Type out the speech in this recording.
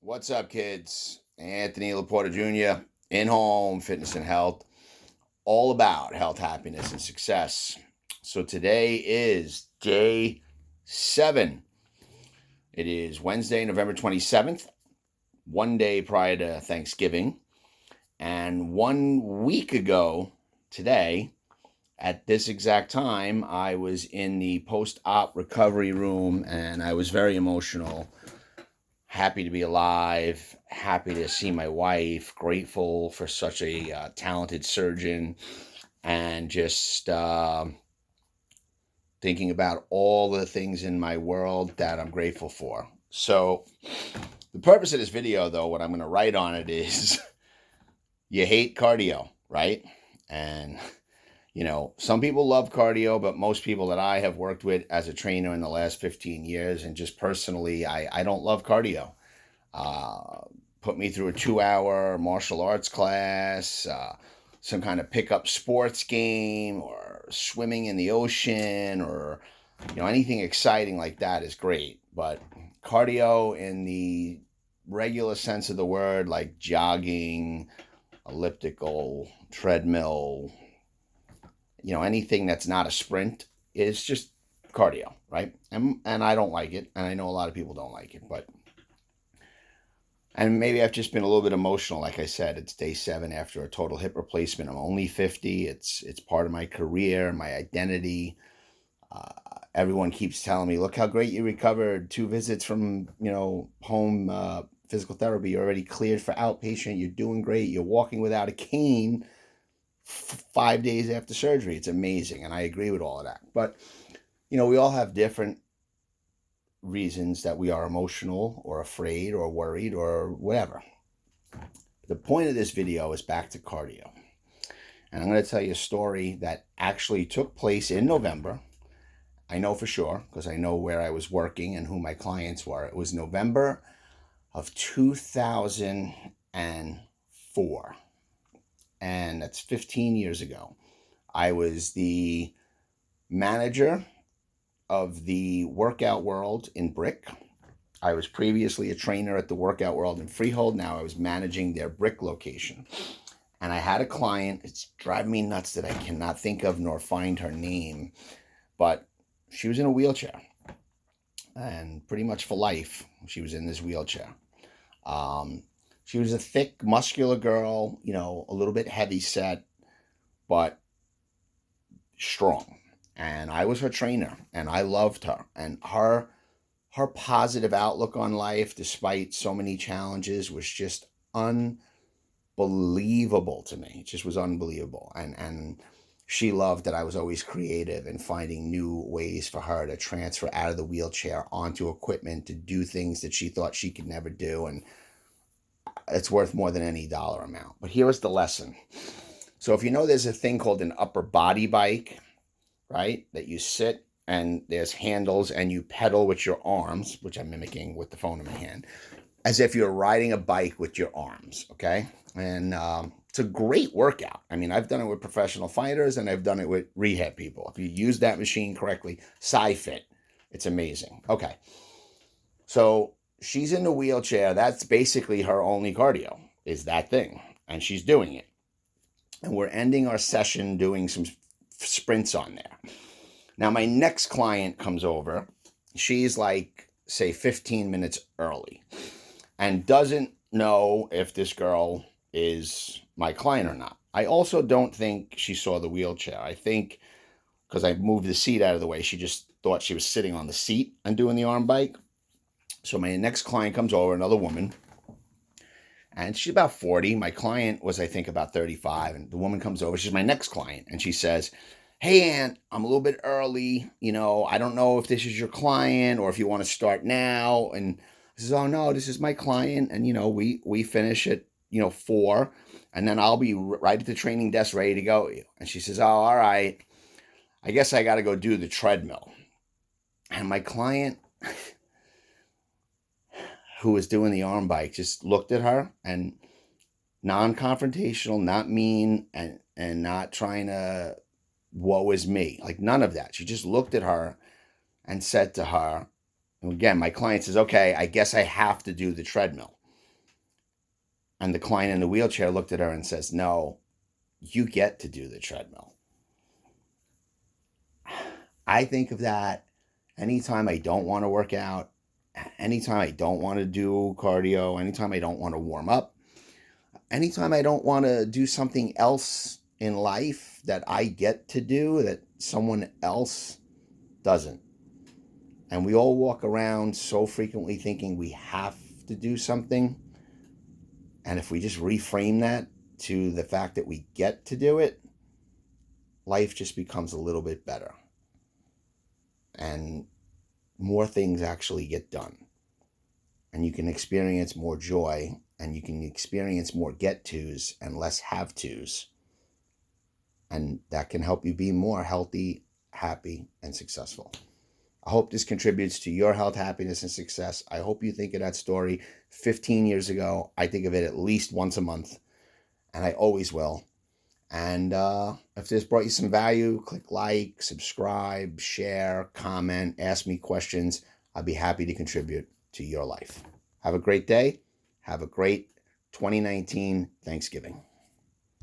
What's up, kids? Anthony Laporta Jr. in home fitness and health, all about health, happiness, and success. So today is day 7. It is Wednesday, November 27th, one day prior to Thanksgiving. And 1 week ago today, at this exact time, I was in the post op recovery room and I was very emotional. Happy to be alive, happy to see my wife, grateful for such a talented surgeon, and just thinking about all the things in my world that I'm grateful for. So, the purpose of this video, though, what I'm going to write on it is you hate cardio, right? And some people love cardio, but most people that I have worked with as a trainer in the last 15 years, and just personally, I don't love cardio. Put me through a 2-hour martial arts class, some kind of pickup sports game, or swimming in the ocean, or anything exciting like that is great. But cardio in the regular sense of the word, like jogging, elliptical, treadmill, anything that's not a sprint is just cardio, right? And I don't like it, and I know a lot of people don't like it, and maybe I've just been a little bit emotional. Like I said, it's day 7 after a total hip replacement. I'm only 50. It's part of my career, my identity. Everyone keeps telling me, "Look how great you recovered. 2 visits from home physical therapy. You're already cleared for outpatient. You're doing great. You're walking without a cane 5 days after surgery." It's amazing, and I agree with all of that. But we all have different reasons that we are emotional or afraid or worried or whatever. The point of this video is back to cardio. And I'm going to tell you a story that actually took place in November. I know for sure because I know where I was working and who my clients were. It was November of 2004. And that's 15 years ago. I was the manager of the Workout World in Brick. I was previously a trainer at the Workout World in Freehold. Now I was managing their Brick location. And I had a client. It's driving me nuts that I cannot think of nor find her name. But she was in a wheelchair. And pretty much for life, she was in this wheelchair. She was a thick, muscular girl, a little bit heavy set, but strong. And I was her trainer, and I loved her. And her positive outlook on life, despite so many challenges, was just unbelievable to me. It just was unbelievable. And she loved that I was always creative and finding new ways for her to transfer out of the wheelchair onto equipment to do things that she thought she could never do. And it's worth more than any dollar amount. But here was the lesson. So if there's a thing called an upper body bike, right? That you sit and there's handles and you pedal with your arms, which I'm mimicking with the phone in my hand, as if you're riding a bike with your arms, okay? And it's a great workout. I mean, I've done it with professional fighters and I've done it with rehab people. If you use that machine correctly, SciFit, it's amazing. Okay, so she's in the wheelchair. That's basically her only cardio is that thing, and she's doing it. And we're ending our session doing some sprints on there. Now, my next client comes over. She's like, say, 15 minutes early and doesn't know if this girl is my client or not. I also don't think she saw the wheelchair. I think because I moved the seat out of the way, she just thought she was sitting on the seat and doing the arm bike. So my next client comes over, another woman, and she's about 40. My client was, I think, about 35. And the woman comes over. She's my next client. And she says, "Hey, Aunt, I'm a little bit early. I don't know if this is your client or if you want to start now." And I says, "Oh, no, this is my client. And, we finish at, 4. And then I'll be right at the training desk ready to go." And she says, "Oh, all right. I guess I got to go do the treadmill." And my client, who was doing the arm bike, just looked at her and non-confrontational, not mean, and not trying to woe is me, like none of that. She just looked at her and said to her, and again, my client says, "Okay, I guess I have to do the treadmill." And the client in the wheelchair looked at her and says, no, you get to do the treadmill. I think of that anytime I don't want to work out, anytime I don't want to do cardio, anytime I don't want to warm up, anytime I don't want to do something else in life that I get to do that someone else doesn't. And we all walk around so frequently thinking we have to do something. And if we just reframe that to the fact that we get to do it, life just becomes a little bit better. And more things actually get done. And you can experience more joy, and you can experience more get-tos and less have-tos. And that can help you be more healthy, happy, and successful. I hope this contributes to your health, happiness, and success. I hope you think of that story 15 years ago. I think of it at least once a month, and I always will. And if this brought you some value, click like, subscribe, share, comment, ask me questions. I'll be happy to contribute to your life. Have a great day. Have a great 2019 Thanksgiving.